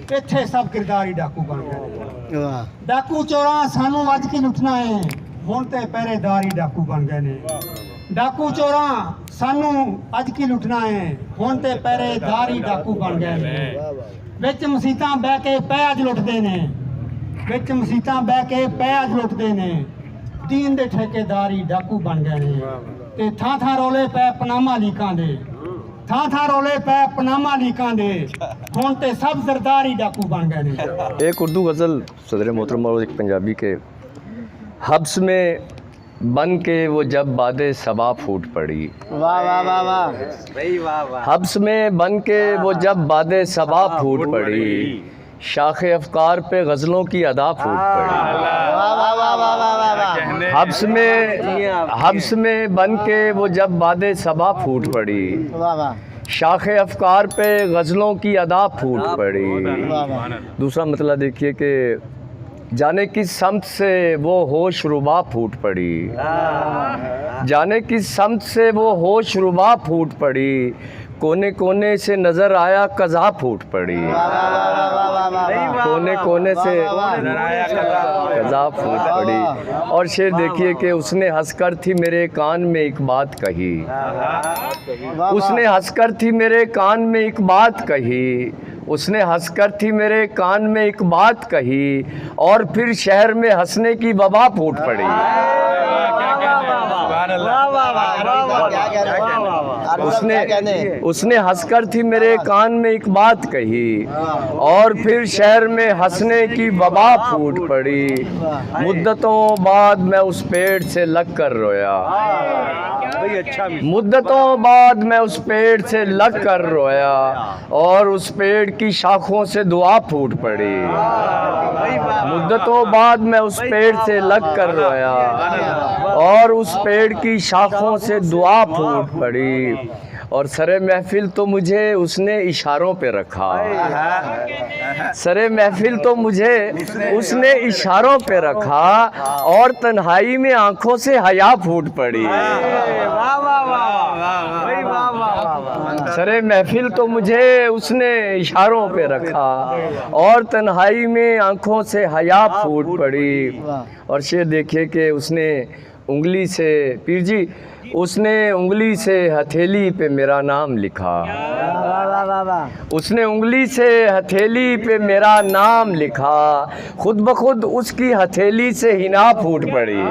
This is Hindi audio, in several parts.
इत्थे सब किरदारी डाकू बन गए। डाकू चोरा सानू अज की लुटना है, हुण ते पहरेदारी डाकू बन गए ने। डाकू चोरा सानू अज की लुटना है, हुण ते पहरेदारी डाकू बन गए ने। विच मसीतां बह के पै अज लुटदे ने, विच मसीतां बह के पै अज लुटदे ने। दीन दे ठेकेदारी डाकू बन गए ने। ते थां थां रोले पै पनामा लीकां दे, थां थां रोले पै पनामा लीकां दे, हुण ते सब जरदारी डाकू बन गए ने। एक उर्दू गज़ल सदर मोहतरम और एक पंजाबी के। हब्स में बन के वो जब बादे सबा फूट पड़ी, वाह वाह वाह वाह, हब्स में बन के वो जब बादे सबा फूट पड़ी, शाखे अफकार पे गज़लों की अदा फूट पड़ी। हब्स में बन के वो जब बादे सबा फूट पड़ी, शाखे अफकार पे गज़लों की अदा फूट पड़ी। दूसरा मतलब देखिए कि जाने किस समत से वो होश रुबा फूट पड़ी, जाने किस समत से वो होश रुबा फूट पड़ी, कोने कोने से नज़र आया कज़ा फूट पड़ी, कोने कोने से कज़ा फूट पड़ी। और शेर देखिए कि उसने हंसकर थी मेरे कान में एक बात कही, उसने हंसकर थी मेरे कान में एक बात कही, उसने हंसकर थी मेरे कान में एक बात कही, और फिर शहर में हंसने की वबा फूट पड़ी। उसने हंसकर थी मेरे कान में एक बात कही, और फिर शहर में हंसने की वबा फूट पड़ी। मुद्दतों बाद मैं उस पेड़ से लग कर रोया, मुद्दतों बाद मैं उस पेड़ से लग कर रोया, और उस पेड़ की शाखों से दुआ फूट पड़ी। मुद्दतों बाद मैं उस पेड़ से लग कर रोया, और उस पेड़ की शाखों से दुआ फूट पड़ी। और सरे महफिल तो मुझे उसने इशारों पे रखा, सरे महफिल तो मुझे उसने इशारों पे रखा, और तन्हाई में आंखों से हया फूट पड़ी। सरे महफिल तो मुझे उसने इशारों पे रखा, और तन्हाई में आंखों से हया फूट पड़ी। और शेर देखिए कि उसने उंगली से, पीर जी, उसने उंगली से हथेली पे मेरा नाम लिखा, उसने उंगली से हथेली पे मेरा नाम लिखा, खुद ब खुद उसकी हथेली से हिना फूट पड़ी।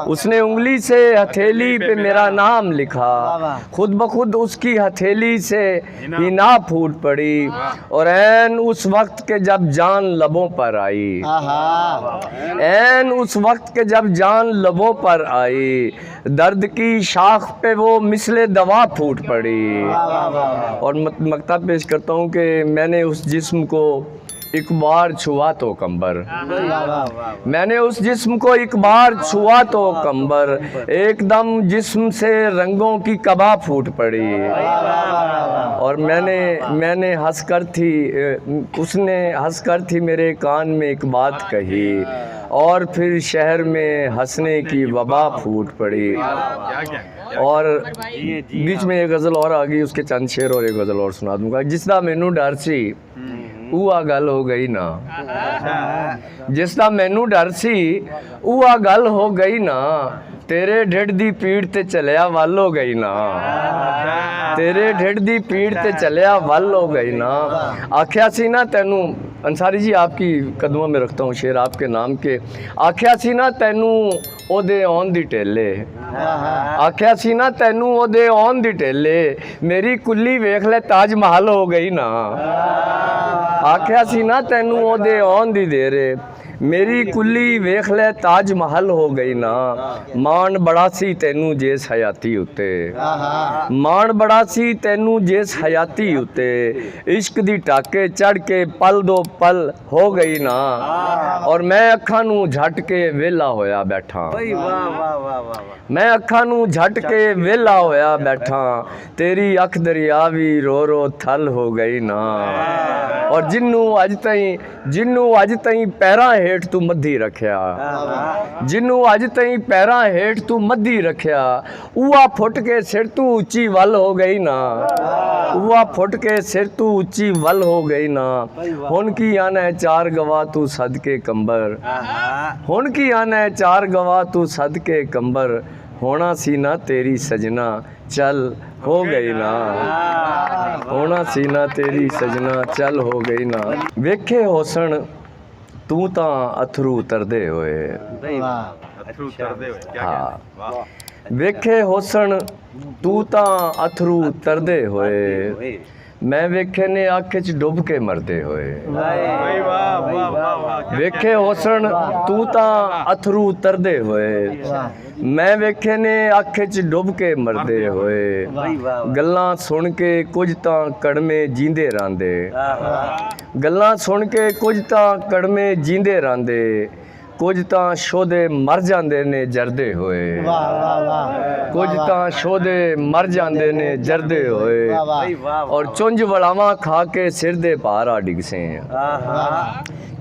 उसने उंगली से हथेली पे मेरा नाम लिखा, खुद ब खुद उसकी हथेली से हिना फूट पड़ी। और ऐन उस वक्त के जब जान लबों पर आई, ऐन उस वक्त के जब जान लबों पर आई, दर्द की शाख पे वो मिसले दवा फूट पड़ी। और मक्ता पेश करता हूँ कि मैंने उस जिस्म को एक बार छुआ तो कंबर, मैंने उस जिस्म को एक बार छुआ तो कंबर, एकदम जिस्म से रंगों की कबा फूट पड़ी। और मैंने हंसकर थी, उसने हंसकर थी मेरे कान में एक बात कही, और फिर शहर में हंसने की वबा फूट पड़ी। और बीच में एक गज़ल और आ गई, उसके चंद शेर और एक गज़ल और सुना दूंगा। जिसदा मैनू डर सी उआ गल हो गई ना, जिसदा मैनू डर सी उआ गल हो गई ना, तेरे ढिड दी पीड़ ते चलिया वल हो गई ना, तेरे ढिड दी पीड़ ते चलिया वल हो गई ना। आख्या सी ना तैनू, अंसारी जी आपकी कदमों में रखता हूँ शेर आपके नाम के। आख्या सी ना तैनू ओदे आउण दी टेले, आख्या सी ना तैनू ओदे आउण दी टेले, मेरी कुल्ली वेख ले ताज महल हो गई ना। आख्या सी ना तैनू ओदे आउण दी देरे, मेरी कुल्ली वेख ले ताज महल हो गई ना। मान बड़ा सी तैनू जिस हयाती उत्ते, मान बड़ा सी तैनू जिस हयाती उत्ते, इश्क दी टाके चढ़ के पल दो पल हो गई ना। और मैं अखां नू झट के वेला होया बैठा, मैं अखां नू झट के वेला होया बैठा, तेरी अख दरियावी रो रो थल हो गई ना। और जिन्नू अज तई पैरां हेठ तू मधी रखिया, जिन्नू अज तई पैरां हेठ तू मधी रखिया, उआ फुट के सिर तू उच्ची वल हो गई ना, उआ फुट के सिर तू उच्ची वल हो गई ना। हुन की आना है चार गवाह तू सद के कंबर, हुन की आना है चार गवाह तू सद के कंबर, होना सी ना तेरी सजना चल हो गई ना, होना सी ना तेरी सजना चल हो गई ना। वेखे होसन तू तां अथरू तरदे होए, हाँ वेखे होसन तू तां अथरू तरदे होए, मैं वेखे ने अख च डुब के मरदे होए। वेखे होसन तू तां अथरू तरदे होए, मैं वेखे ने अख च डुब के मरदे होए। गल्लां सुन के कुछ तां कड़मे जींदे रांदे, गल्लां सुन के कुछ तां कड़मे जींदे रांदे, कुछ तां शोधे मर जांदे ने जरदे होए, कुछ तां शोधे मर जांदे ने जरदे होए। और चुंझ वड़ावा खा के सिर दे पारा डिगसे,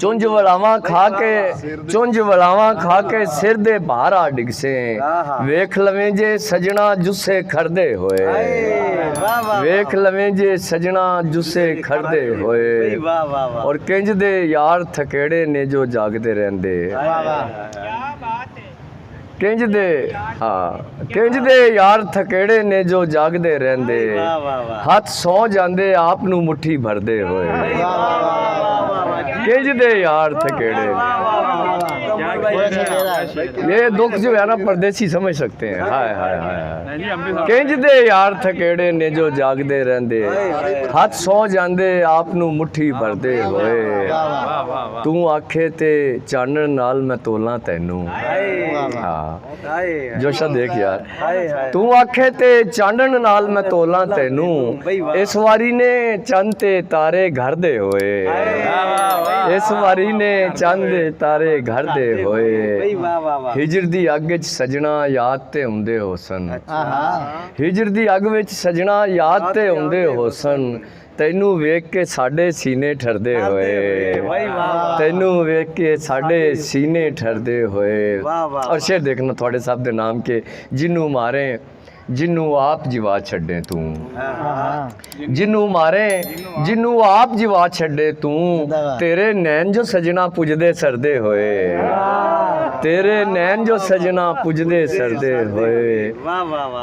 चुंझ वड़ावा खा के, चुंझ वड़ावा खा के सिर दे पारा डिगसे, वेख लवें जे सजना जुस्से खरदे होए, वेख लवें जे सजना जुस्से खरदे होए। और किंज दे यार थकेड़े ने जो जागदे रहंदे, किंज दे, हाँ किंज दे यार थकेड़े ने जो जागदे रहंदे, हथ सौ जांदे आप नू मुट्ठी भरदे होए। किंज दे यार थकेड़े, ये दुख जो है ना परदेसी समझ सकते हैं। हाय हाय हाय, किंज दे यार थकेड़े ने जो जागदे रहंदे, हथ सौ जांदे आप नू मुट्ठी भरदे होए। तू आखे ते चानण नाल मैं तोला तैनू, हाँ जोशा देख यार, तू आखे ते चानण नाल मैं तोला तैनू, इस वारी ने चंद ते तारे घर दे होए, इस वारी ने चंद ते तारे घर दे होए। हिजर दी अग विच सजना याद ते हुंदे होसन, हिजर दी अग विच सजना याद ते हुंदे होसन, तैनू वेख के साडे सीने ठरदे होए, तैनू वेख के साडे सीने ठरदे होए। और शेर देखना थोड़े साहब दे नाम के, जिन्नू मारे जिन्नू आप जिवा छड्डे तू, जिन्नू मारे जिन्नू आप जिवा छड्डे तू, तेरे नैन जो सजना पुजदे सरदे होए, तेरे नैन जो सजना पुजदे सरदे होए,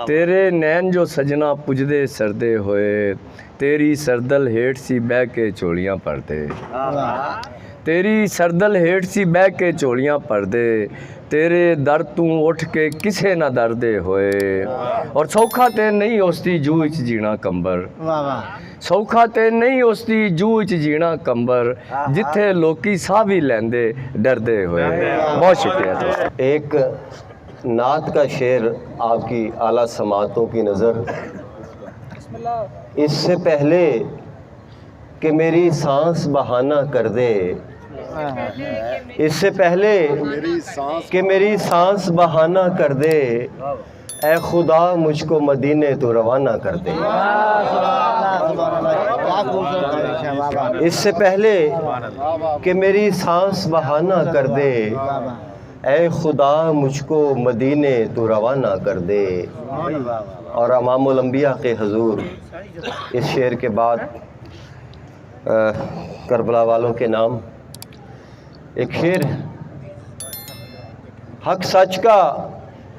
तेरे नैन जो सजना पुजदे सरदे होए। तेरी सरदल हेठ सी बह के चोलियां पड़दे, तेरी सरदल हेठ सी बह के चोलियां पड़दे, तेरे दर तू उठ के किसे ना दरदे होए। और सौखा ते नहीं उसदी जूह च जीना कंबर, सौखा ते नहीं उसदी जूह च जीना कंबर, जिथे लोकी साह भी लैंदे डरदे होए। बहुत शुक्रिया दोस्त। एक नात का शेर आपकी आला समातों की नज़र, इससे पहले कि मेरी सांस बहाना कर दे, इससे पहले कि मेरी सांस बहाना कर दे, ऐ खुदा मुझको मदीने तो रवाना कर दे। इससे पहले कि मेरी सांस बहाना कर दे, ऐ खुदा मुझको मदीने तो रवाना कर दे। और इमामुल अंबिया के हुजूर इस शेर के बाद करबला वालों के नाम एक शेर, हक सच का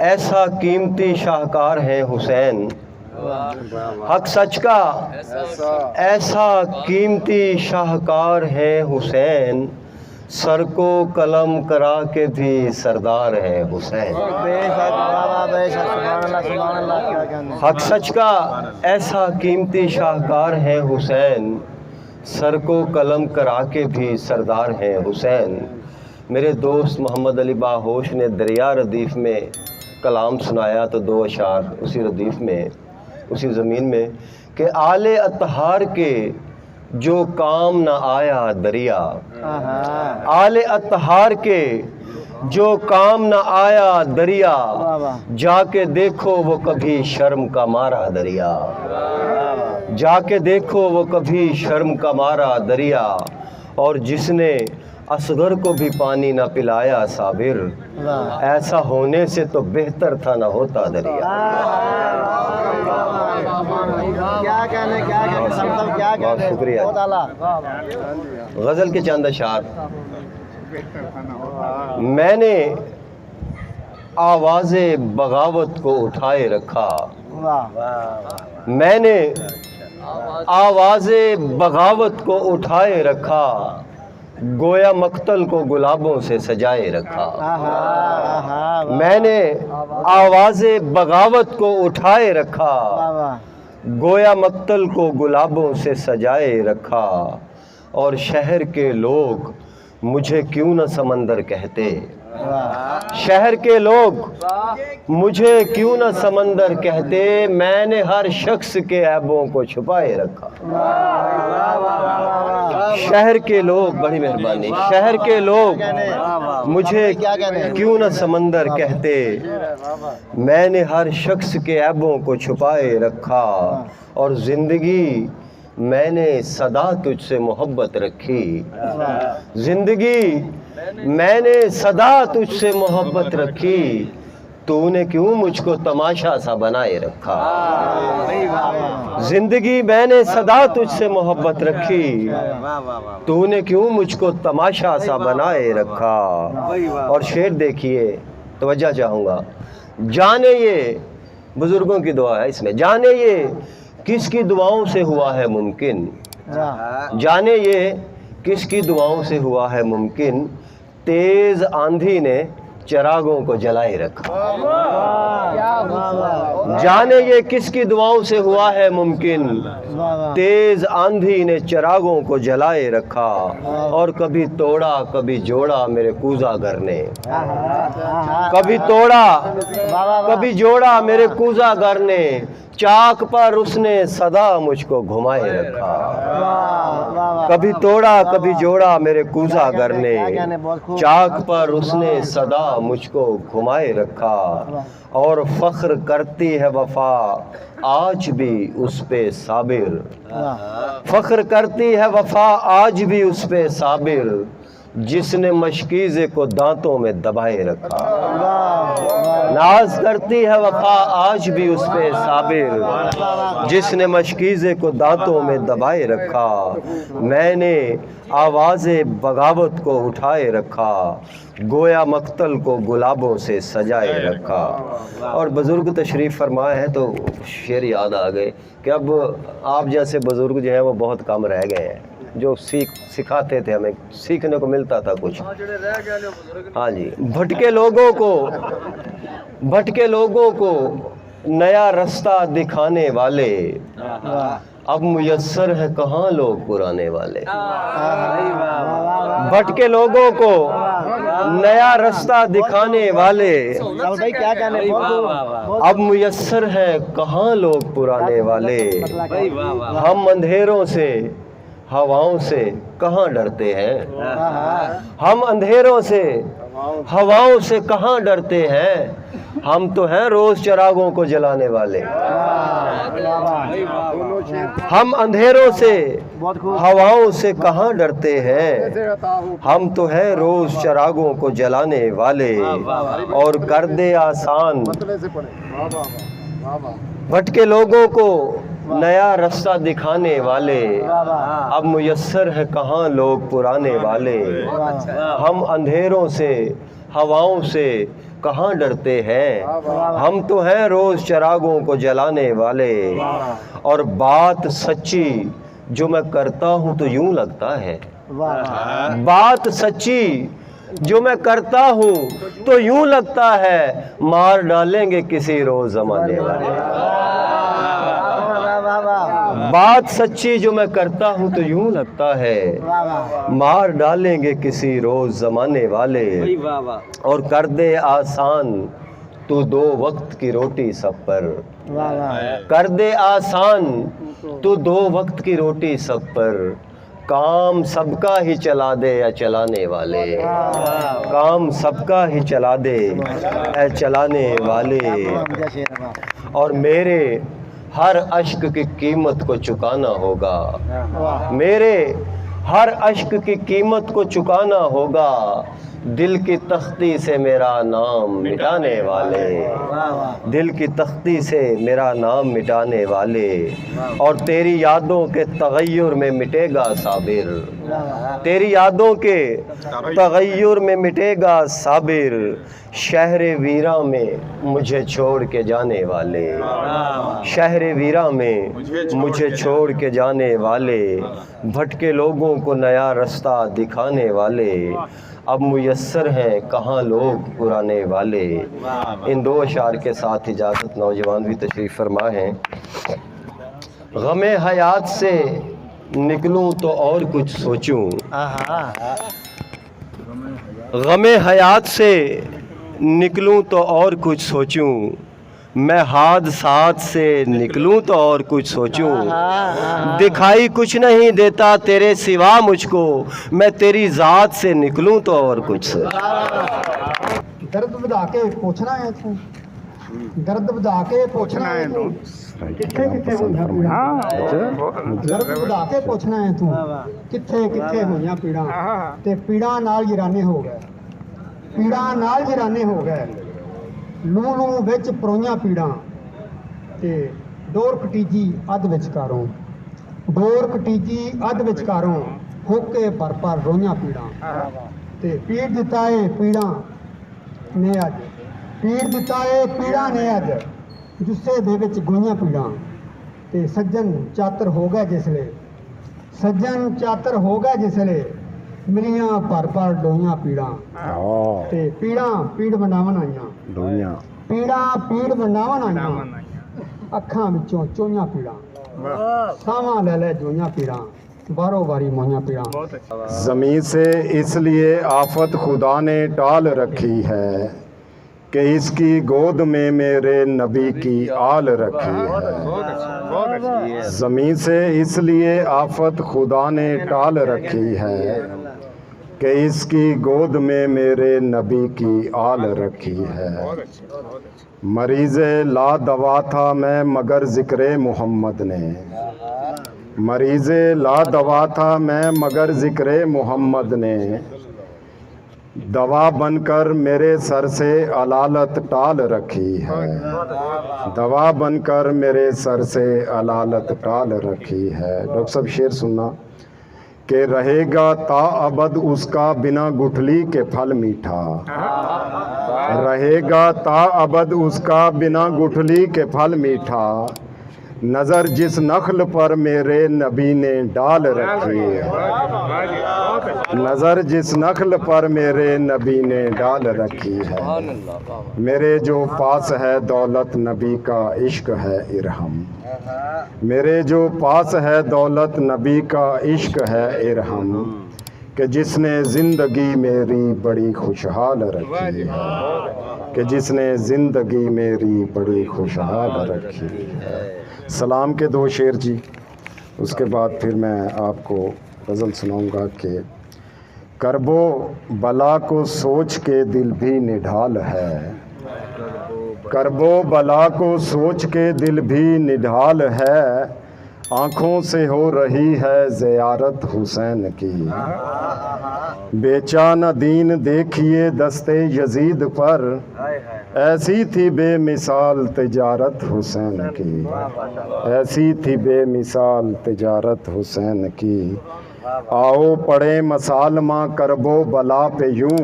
ऐसा कीमती शाहकार है हुसैन, हक सच का ऐसा कीमती शाहकार है हुसैन, सर को कलम करा के भी सरदार है हुसैन। हक सच का ऐसा कीमती शाहकार है हुसैन, सर को कलम करा के भी सरदार है हुसैन। मेरे दोस्त मोहम्मद अली बाहोश ने दरिया रदीफ़ में कलाम सुनाया तो दो अशार उसी रदीफ़ में, उसी ज़मीन में कि आले अतहार के जो काम न आया दरिया, आले अतहार के जो काम न आया दरिया, जाके देखो वो कभी शर्म का मारा दरिया, जाके देखो वो कभी शर्म का मारा दरिया। और जिसने असगर को भी पानी न पिलाया साबिर, ऐसा होने से तो बेहतर था न होता दरिया। क्या कहने मतलब क्या बहुत कहने। शुक्रिया। बहुत आला। गज़ल के चंद अशार। मैंने आवाज़े बगावत को उठाए रखा, वाह मैंने आवाज़े बगावत को उठाए रखा, गोया मक्तल को गुलाबों से सजाए रखा। आहा मैंने आवाज़े बगावत को उठाए रखा, वाह गोया मक्तल को गुलाबों से सजाए रखा, और शहर के लोग मुझे क्यों न समंदर कहते, वाह शहर के लोग मुझे क्यों न समंदर कहते, मैंने हर शख्स के ऐबों को छुपाए रखा। शहर के लोग, बड़ी मेहरबानी, शहर के लोग मुझे क्यों न समंदर कहते, मैंने हर शख्स के ऐबों को छुपाए रखा, और ज़िंदगी मैंने सदा तुझसे मोहब्बत रखी, ज़िंदगी मैंने सदा तुझसे मोहब्बत रखी, तूने क्यों मुझको तमाशा सा बनाए रखा। ज़िंदगी मैंने सदा तुझसे मोहब्बत रखी, तूने क्यों मुझको तमाशा सा बनाए रखा। और शेर देखिए, तवज्जो चाहूँगा, जाने ये बुज़ुर्गों की दुआ है इसमें, जाने ये किसकी दुआओं से हुआ है मुमकिन, जाने ये किसकी दुआओं से हुआ है मुमकिन, तेज़ आंधी ने चिरागों को जलाए रखा। जाने ये किसकी दुआओं से हुआ है मुमकिन, तेज़ आंधी ने चिरागों को जलाए रखा, और कभी तोड़ा कभी जोड़ा मेरे कूज़ा घर ने, कभी तोड़ा कभी जोड़ा मेरे कूज़ा घर ने, चाक पर उसने सदा मुझको घुमाए रखा। कभी तोड़ा कभी जोड़ा मेरे कूज़ा घर ने, चाक पर उसने सदा मुझको घुमाए रखा, और फ़ख्र करती है वफ़ा आज भी उस पे साबिर, फ़ख्र करती है वफ़ा आज भी उस पे साबिर, जिसने मशकीज़े को दांतों में दबाए रखा। नाज करती है वफ़ा आज भी उस पे साबिर, जिसने मशकीज़े को दांतों में दबाए रखा, मैंने आवाज़े बगावत को उठाए रखा, गोया मक्तल को गुलाबों से सजाए रखा। और बुज़ुर्ग तशरीफ़ फरमाए हैं तो शेर याद आ गए कि अब आप जैसे बुज़ुर्ग जो हैं वो बहुत कम रह गए हैं, जो सिखाते थे, हमें सीखने को मिलता था कुछ। हाँ जी, भटके लोगों को नया रास्ता दिखाने वाले, अब मुयस्सर है कहाँ लोग पुराने वाले। भटके लोगों को नया रास्ता दिखाने वाले, भाई क्या कहने। अब मुयस्सर है कहाँ लोग पुराने वाले, हम अंधेरों से हवाओं से कहाँ डरते हैं, हम अंधेरों से हवाओं से कहाँ डरते हैं, हम तो हैं रोज़ चिरागों को जलाने वाले। हम अंधेरों से हवाओं से कहाँ डरते हैं, हम तो हैं रोज़ चिरागों को जलाने वाले, और कर दे आसान भटके लोगों को नया रास्ता दिखाने वाले, अब मुयस्सर है कहाँ लोग पुराने वाले, हम अंधेरों से हवाओं से कहाँ डरते हैं, हम तो हैं रोज़ चिरागों को जलाने वाले, और बात सच्ची जो मैं करता हूँ तो यूँ लगता है, बात सच्ची जो मैं करता हूँ तो यूँ लगता है, मार डालेंगे किसी रोज़ ज़माने वाले। बात सच्ची जो मैं करता हूँ तो यूँ लगता है, मार डालेंगे किसी रोज़ ज़माने वाले, और कर दे आसान तू दो वक्त की रोटी सब पर, कर दे आसान तू दो वक्त की रोटी सब पर, काम सबका ही चला दे या चलाने वाले, काम सबका ही चला दे या चलाने वाले, और मेरे हर अश्क की कीमत को चुकाना होगा, मेरे हर अश्क की कीमत को चुकाना होगा, दिल की तख्ती से मेरा नाम मिटाने वाले, दिल की तख्ती से मेरा नाम मिटाने वाले, और तेरी यादों के तगय्युर में मिटेगा साबिर, तेरी यादों के तगय्युर में मिटेगा साबिर, शहरे वीरा में मुझे छोड़ के जाने वाले, शहरे वीरा में मुझे छोड़ के जाने वाले, भटके लोगों को नया रास्ता दिखाने वाले, अब मुयस्सर हैं कहाँ लोग पुराने वाले। इन दो अशार के साथ इजाज़त, नौजवान भी तशरीफ़ फरमा हैं। गमे हयात से निकलूं तो और कुछ सोचूं, गमे हयात से निकलूं तो और कुछ सोचूं, मैं हादसात से निकलूं तो और कुछ सोचूं, दिखाई कुछ नहीं देता तेरे सिवा मुझको, मैं तेरी ज़ात से निकलूं तो और कुछ सोचूं। दर्द ਵਧਾ ਕੇ ਪੁੱਛਣਾ ਹੈ ਤੂੰ, ਦਰਦ ਵਧਾ ਕੇ ਪੁੱਛਣਾ ਹੈ ਤੂੰ, ਕਿੱਥੇ ਕਿੱਥੇ ਹੋਈਆਂ ਪੀੜਾਂ, ਦਰਦ ਵਧਾ ਕੇ ਪੁੱਛਣਾ ਹੈ ਤੂੰ, ਕਿੱਥੇ ਕਿੱਥੇ ਹੋਈਆਂ ਪੀੜਾਂ, ਤੇ ਪੀੜਾਂ ਨਾਲ ਜਰਾਨੇ ਹੋ ਗਏ, ਪੀੜਾਂ ਨਾਲ ਜਰਾਨੇ ਹੋ ਗਏ, ਲੂ ਲੂ ਵਿੱਚ ਪਰੋਈਆਂ ਪੀੜਾਂ, ਤੇ ਡੋਰ ਕਟੀਜੀ ਅੱਧ ਵਿਚਕਾਰੋਂ, ਡੋਰ ਕਟੀਜੀ ਅੱਧ ਵਿਚਕਾਰੋਂ, ਹੋਕੇ ਪਰ ਪਰ ਰੋਈਆਂ ਪੀੜਾਂ, ਤੇ ਪੀੜ ਦਿੱਤਾ ਏ ਪੀੜਾਂ ਨੇ ਅੱਜ, ਪੀੜ ਦਿੱਤਾ ਏ ਪੀੜਾਂ ਨੇ ਅੱਜ, ਜੁੱਸੇ ਦੇ ਵਿੱਚ ਗੋਈਆਂ ਪੀੜਾਂ, ਤੇ ਸੱਜਣ ਚਾਤਰ ਹੋ ਗਏ ਜਿਸਲੇ, ਸੱਜਣ ਚਾਤਰ ਹੋ ਗਏ ਜਿਸਲੇ, ਮਿਲੀਆਂ ਭਰ ਭਰ ਡੋਈਆਂ ਪੀੜਾਂ, ਤੇ ਪੀੜਾਂ ਪੀੜ ਵੰਡਾਵਣ ਆਈਆਂ, ਦੁਨੀਆ ਪੀੜਾਂ ਪੀੜ ਵੰਡਾਵਣ ਆਈਆਂ, ਅੱਖਾਂ ਵਿੱਚੋਂ ਚੋਈਆਂ ਪੀੜਾਂ, ਸਾਵਾਂ ਲੈ ਲੈ ਜੋਈਆਂ ਪੀੜਾਂ, बारों बारी मोइयां पीड़ां। ज़मीन से इसलिए आफत खुदा ने टाल रखी है कि इसकी गोद में मेरे नबी की आल रखी है। ज़मीन से इसलिए आफत खुदा ने टाल रखी है कि इसकी गोद में मेरे नबी की आल रखी है। मरीज़ ला दवा था मैं मगर ज़िक्र मोहम्मद ने, मरीज़ ला दवा था मैं मगर ज़िक्र मोहम्मद ने, दवा बनकर मेरे सर से अलालत टाल रखी है, दवा बनकर मेरे सर से अलालत टाल रखी है। डॉक्टर साहब शेर सुनना कि रहेगा ता अबद उसका बिना गुठली के फल मीठा, रहेगा ता अबद उसका बिना गुठली के फल मीठा, नज़र जिस नख्ल पर मेरे नबी ने डाल रखी है, नज़र जिस नख्ल पर मेरे नबी ने डाल रखी है, मेरे जो पास है दौलत नबी का इश्क है इरहम, मेरे जो पास है दौलत नबी का इश्क है इरहम, कि जिसने ज़िंदगी मेरी बड़ी खुशहाल रखी है, कि जिसने ज़िंदगी मेरी बड़ी खुशहाल रखी है। सलाम के दो शेर जी, उसके बाद फिर मैं आपको गज़ल सुनाऊंगा कि करबो बला को सोच के दिल भी निढाल है, करबो बला को सोच के दिल भी निढाल है, आँखों से हो रही है ज़ियारत हुसैन की, बेचान दीन देखिए दस्ते यजीद पर, ऐसी थी बेमिसाल तिजारत हुसैन की, ऐसी थी बेमिसाल तिजारत हुसैन की, आओ पढ़े मसालमा करबो बला पे यूं,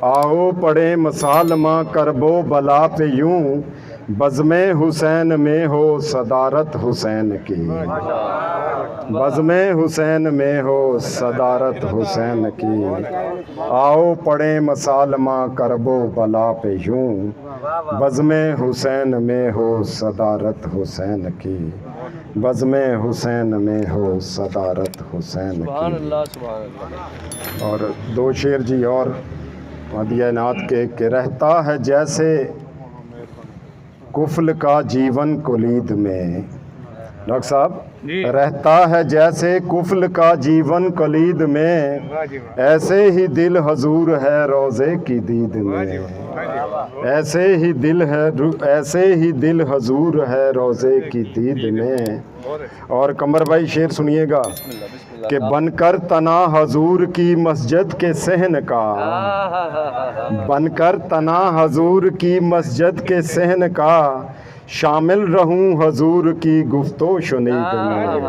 आओ पढ़े मसालमा करबो बला पे यूं, बज़्मे हुसैन में हो सदारत हुसैन की, बज़्मे हुसैन में हो सदारत हुसैन की, आओ पढ़े मसालमा करबो बला पे यूं, बज़्मे हुसैन में हो सदारत हुसैन की, बज़्मे हुसैन में हो सदारत हुसैन की। और दो शेर जी और मदिया नात के रहता है जैसे कुफल का जीवन कुलीद में, डॉक्टर साहब रहता है जैसे कुफल का जीवन कलीद में, ऐसे ही दिल हजूर है रोज़े की दीद में, ऐसे ही दिल है, ऐसे ही दिल हजूर है रोज़े की दीद में। और कमर भाई शेर सुनिएगा कि बनकर तना हजूर की मस्जिद के सहन का, बनकर तना हजूर की मस्जिद के सहन का, शामिल रहूं हजूर की गुफ्तो शुनीद में।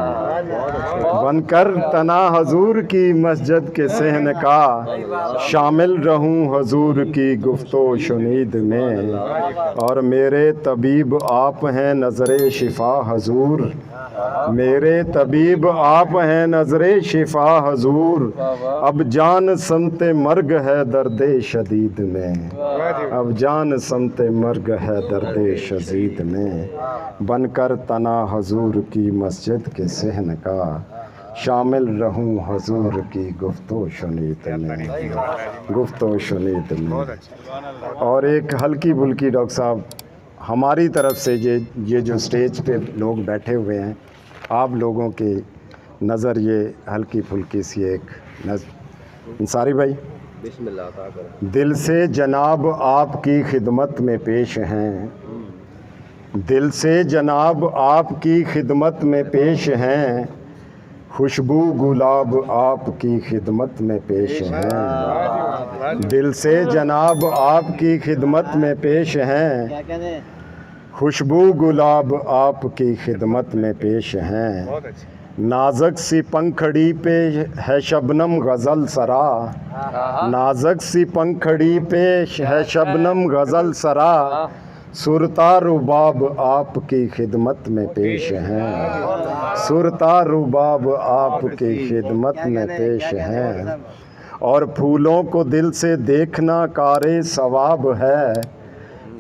बनकर तना हजूर की मस्जिद के सहन का, शामिल रहूं हजूर की गुफ्तो शुनीद में। और मेरे तबीब आप हैं नज़रे शिफा हजूर, मेरे तबीब आप हैं नज़रे शिफा हजूर। अब जान समते मर्ग है दर्दे शदीद में, अब जान समते मर्ग है दर्दे शदीद में। बनकर तना हजूर की मस्जिद के सहन का, शामिल रहूं हजूर की गुफ्तो शुनीद में, गुफ्तो शुनीद में। और एक हल्की फुल्की डॉक्टर साहब हमारी तरफ से ये जो स्टेज पे लोग बैठे हुए हैं, आप लोगों की नज़र ये हल्की फुल्की सी एक अंसारी भाई, दिल से जनाब आपकी खिदमत में पेश हैं, दिल से जनाब आपकी खिदमत में पेश हैं, खुशबू गुलाब आपकी खिदमत में पेश हैं। दिल से जनाब आपकी खिदमत में पेश हैं, खुशबू गुलाब आपकी खिदमत में पेश हैं। नाज़क सी पंखड़ी पे है शबनम गज़ल सरा, नाज़क सी पंखड़ी पे है शबनम गज़ल सरा, सुरता रुबाब आपकी खिदमत में पेश हैं, सुरता रुबाब आपकी खिदमत में पेश हैं। और फूलों को दिल से देखना कारे सवाब है,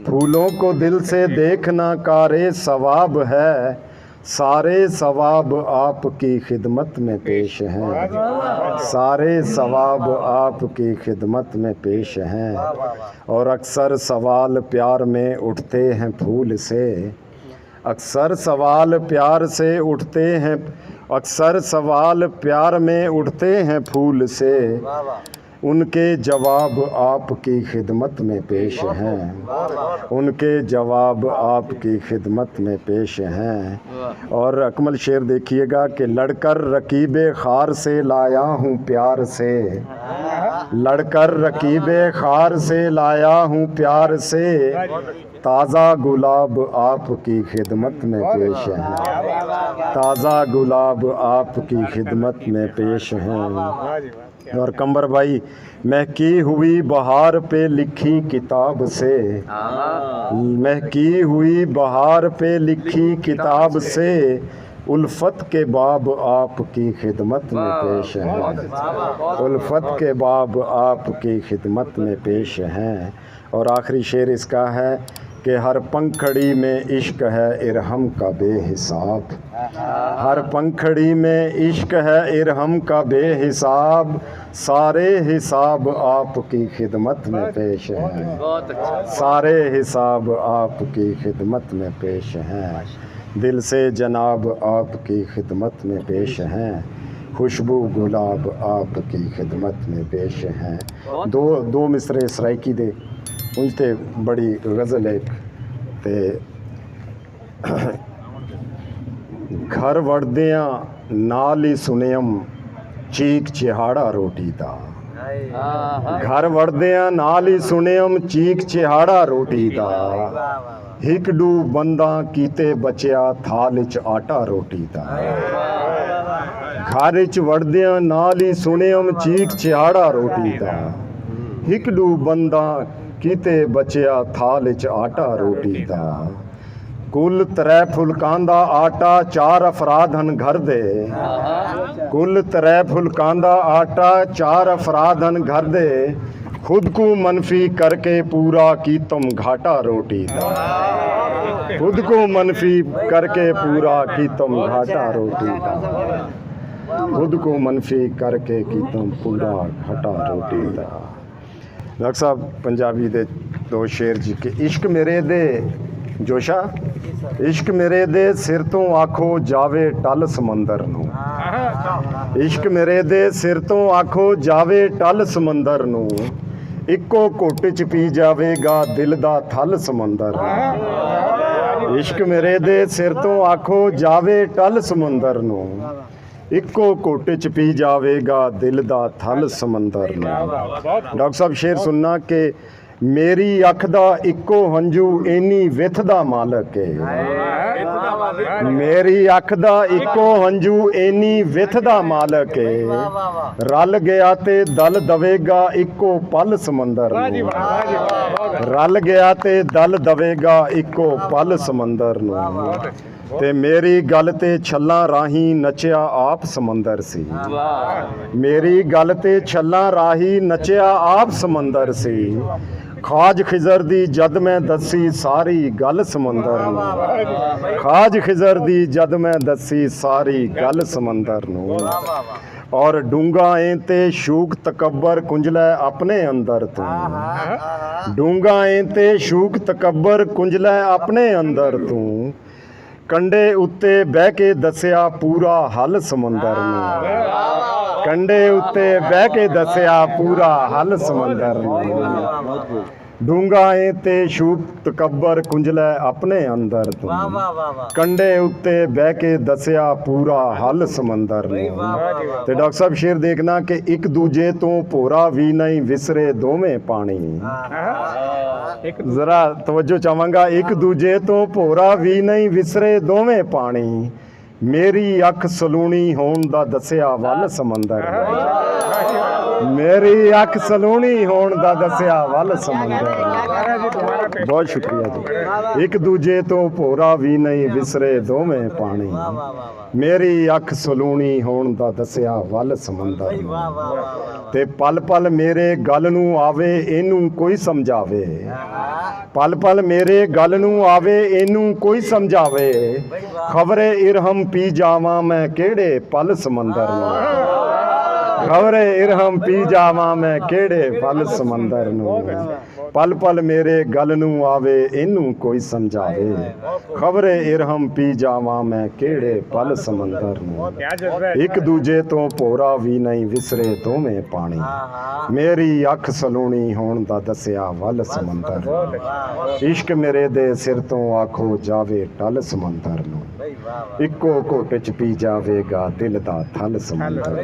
फूलों को दिल से देखना कारे सवाब है, सारे सवाब आपकी खिदमत में पेश हैं, सारे सवाब आपकी खिदमत में पेश हैं। और अक्सर सवाल प्यार में उठते हैं फूल से, अक्सर सवाल प्यार से उठते हैं, अक्सर सवाल प्यार में उठते हैं फूल से, उनके जवाब आपकी खिदमत में पेश हैं, उनके जवाब आपकी खिदमत में पेश हैं। और अकमल शेर देखिएगा कि लड़कर रकीबे खार से लाया हूँ प्यार से, लड़कर रकीबे खार से लाया हूँ प्यार से, ताज़ा गुलाब आपकी खिदमत में पेश हैं, ताज़ा गुलाब आपकी खिदमत में पेश हैं। और कंबर भाई, महकी हुई बहार पे लिखी किताब से, महकी हुई बहार पे लिखी किताब से, उल्फत के बाब आपकी खिदमत में पेश हैं, उल्फत के बाब आपकी खिदमत में पेश हैं। और आखिरी शेर इसका है कि हर पंखड़ी में इश्क है इरहम का बेहिसाब, हर पंखड़ी में इश्क है इरहम का बेहिसाब, सारे हिसाब आपकी खिदमत में पेश हैं, सारे हिसाब आपकी खिदमत में पेश हैं। दिल से जनाब आपकी खिदमत में पेश हैं, खुशबू गुलाब आपकी खिदमत में पेश हैं। दो मिसरे सराइकी दे उनते बड़ी गज़ल है ते घर वड़दियां नाल ही सुनियम चीक चिहाड़ा रोटी दा, घर वड़दियां नाल ही सुनियम चीक चिहाड़ा रोटी दा, हिकड़ू बंदा कीते बचिया थाल च आटा रोटी दा। घर च वड़दियां नाल ही सुनियम चीक चिहाड़ा रोटी दा, हिकड़ू बंदा कीते बचिया थाल च आटा रोटी दा। कुल 3 फुलकां दा आटा 4 अफराद हन घर दे, कुल 3 फुलकां दा आटा 4 अफराद हन घर दे, खुद को मनफी करके पूरा की तुम घाटा रोटी दा, खुद को मनफी करके पूरा की तुम घाटा रोटी दा, खुद को मनफी करके की तुम पूरा घाटा रोटी दा। डॉक्टर साहब पंजाबी दे 2 शेर जी के इश्क मेरे दे जोशा, इश्क मेरे दे सिर तो आखो जावे टल समंदर नू, इश्क मेरे दे सिर तो आखो जावे टल समंदर नू, इक्को घुट च पी जावेगा दिल दा थल समंदर नू। इश्क मेरे दे सिर तो आखो जावे टल समंदर नू, ਇੱਕੋ ਘੁੱਟ ਚ ਪੀ ਜਾਵੇਗਾ ਦਿਲ ਦਾ ਥਲ ਸਮੁੰਦਰ ਨੂੰ। ਡਾਕਟਰ ਸਾਹਿਬ ਸ਼ੇਰ ਸੁਣਨਾ ਕਿ ਮੇਰੀ ਅੱਖ ਦਾ ਇੱਕੋ ਹੰਝੂ ਇੰਨੀ ਵਿਥ ਦਾ ਮਾਲਕ ਏ। ਮੇਰੀ ਅੱਖ ਦਾ ਇੱਕੋ ਹੰਝੂ ਇੰਨੀ ਵਿਥ ਦਾ ਮਾਲਕ ਏ। ਰਲ ਗਿਆ ਤੇ ਦਲ ਦਵੇਗਾ ਇੱਕੋ ਪਲ ਸਮੁੰਦਰ ਨੂੰ। ਰਲ ਗਿਆ ਤੇ ਦਲ ਦਵੇਗਾ ਇੱਕੋ ਪਲ ਸਮੁੰਦਰ ਨੂੰ। ਤੇ ਮੇਰੀ ਗੱਲ ਤੇ ਛੱਲਾਂ ਰਾਹੀਂ ਨੱਚਿਆ ਆਪ ਸਮੁੰਦਰ ਸੀ। ਮੇਰੀ ਗੱਲ ਤੇ ਛੱਲਾਂ ਰਾਹੀਂ ਨੱਚਿਆ ਆਪ ਸਮੁੰਦਰ ਸੀ। ਖਾਜ ਖਿਜ਼ਰ ਦੀ ਜਦ ਮੈਂ ਦੱਸੀ ਸਾਰੀ ਗੱਲ ਸਮੁੰਦਰ ਨੂੰ। ਖਾਜ ਖਿਜ਼ਰ ਦੀ ਜਦ ਮੈਂ ਦੱਸੀ ਸਾਰੀ ਗੱਲ ਸਮੁੰਦਰ ਨੂੰ। ਔਰ ਡੂੰਗਾ ਏ ਤੇ ਸ਼ੂਕ ਤਕੱਬਰ ਕੁੰਝਲੇ ਆਪਣੇ ਅੰਦਰ ਤੂੰ। ਡੂੰਗਾ ਏ ਤੇ ਸ਼ੂਕ ਤਕੱਬਰ ਕੁੰਝਲੇ ਆਪਣੇ ਅੰਦਰ ਤੂੰ। ਕੰਡੇ ਉੱਤੇ ਬਹਿ ਕੇ ਦੱਸਿਆ ਪੂਰਾ ਹੱਲ ਸਮੁੰਦਰ ਨੂੰ। ਕੰਡੇ ਉੱਤੇ ਬਹਿ ਕੇ ਦੱਸਿਆ ਪੂਰਾ ਹੱਲ ਸਮੁੰਦਰ ਨੂੰ। ਡੂੰਗਾ ਏ ਤੇ ਸ਼ੂਕ ਤਕੱਬਰ ਕੁੰਝਲੇ ਆਪਣੇ ਅੰਦਰ ਤੂੰ। ਕੰਡੇ ਉੱਤੇ ਬਹਿ ਕੇ ਦੱਸਿਆ ਪੂਰਾ ਹੱਲ ਸਮੁੰਦਰ ਨੂੰ। ਤੇ ਡਾਕਟਰ ਸਾਹਿਬ ਸ਼ੇਰ ਦੇਖਣਾ ਕਿ ਇੱਕ ਦੂਜੇ ਤੋਂ ਭੋਰਾ ਵੀ ਨਹੀਂ ਵਿਸਰੇ ਦੋਵੇਂ ਪਾਣੀ। ਜ਼ਰਾ ਤਵੱਜੋ ਚਾਹਾਂਗਾ, ਇੱਕ ਦੂਜੇ ਤੋਂ ਭੋਰਾ ਵੀ ਨਹੀਂ ਵਿਸਰੇ ਦੋਵੇਂ ਪਾਣੀ। ਮੇਰੀ ਅੱਖ ਸਲੂਣੀ ਹੋਣ ਦਾ ਦੱਸਿਆ ਵੱਲ ਸਮੁੰਦਰ। ਮੇਰੀ ਅੱਖ ਸਲੂਣੀ ਹੋਣ ਦਾ ਦੱਸਿਆ ਵੱਲ ਸਮੁੰਦਰ। ਬਹੁਤ ਸ਼ੁਕਰੀਆ ਜੀ। ਇੱਕ ਦੂਜੇ ਤੋਂ ਭੋਰਾ ਵੀ ਨਹੀਂ ਵਿਸਰੇ ਦੋਵੇਂ ਪਾਣੀ। ਮੇਰੀ ਅੱਖ ਸਲੂਣੀ ਹੋਣ ਦਾ ਦੱਸਿਆ ਵੱਲ ਸਮੁੰਦਰ। ਤੇ ਪਲ ਪਲ ਮੇਰੇ ਗੱਲ ਨੂੰ ਆਵੇ ਇਹਨੂੰ ਕੋਈ ਸਮਝਾਵੇ। ਪਲ ਪਲ ਮੇਰੇ ਗੱਲ ਨੂੰ ਆਵੇ ਇਹਨੂੰ ਕੋਈ ਸਮਝਾਵੇ। ਖਬਰੇ ਇਰਹਮ ਪੀ ਜਾਵਾਂ ਮੈਂ ਕਿਹੜੇ ਪਲ ਸਮੁੰਦਰ ਨੂੰ। ਖਬਰੇ ਇਰਹਮ ਪੀ ਜਾਵਾਂ ਮੈਂ ਕਿਹੜੇ ਪਲ ਸਮੁੰਦਰ ਨੂੰ। ਪਲ ਪਲ ਮੇਰੇ ਗੱਲ ਨੂੰ ਆਵੇ ਇਹਨੂੰ ਕੋਈ ਸਮਝਾਵੇ। ਖਬਰੇ ਇਰਹਮ ਪੀ ਜਾਵਾਂ ਮੈਂ ਕਿਹੜੇ ਪਲ ਸਮੁੰਦਰ ਨੂੰ। ਇੱਕ ਦੂਜੇ ਤੋਂ ਭੋਰਾ ਵੀ ਨਹੀਂ ਵਿਸਰੇ ਦੋਵੇਂ ਪਾਣੀ। ਮੇਰੀ ਅੱਖ ਸਲੂਣੀ ਹੋਣ ਦਾ ਦੱਸਿਆ ਵੱਲ ਸਮੁੰਦਰ। ਇਸ਼ਕ ਮੇਰੇ ਦੇ ਸਿਰ ਤੋਂ ਆਖੋ ਜਾਵੇ ਟਲ ਸਮੁੰਦਰ ਨੂੰ। ਇੱਕੋ ਘੁੱਟ ਚ ਪੀ ਜਾਵੇਗਾ ਦਿਲ ਦਾ ਥਲ ਸਮੁੰਦਰ।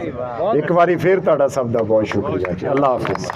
ਇੱਕ ਵਾਰੀ ਫਿਰ ਤੁਹਾਡਾ ਸਭ ਦਾ ਬਹੁਤ ਸ਼ੁਕਰੀਆ ਜੀ। ਅੱਲਾ ਹਾਫਿਜ਼।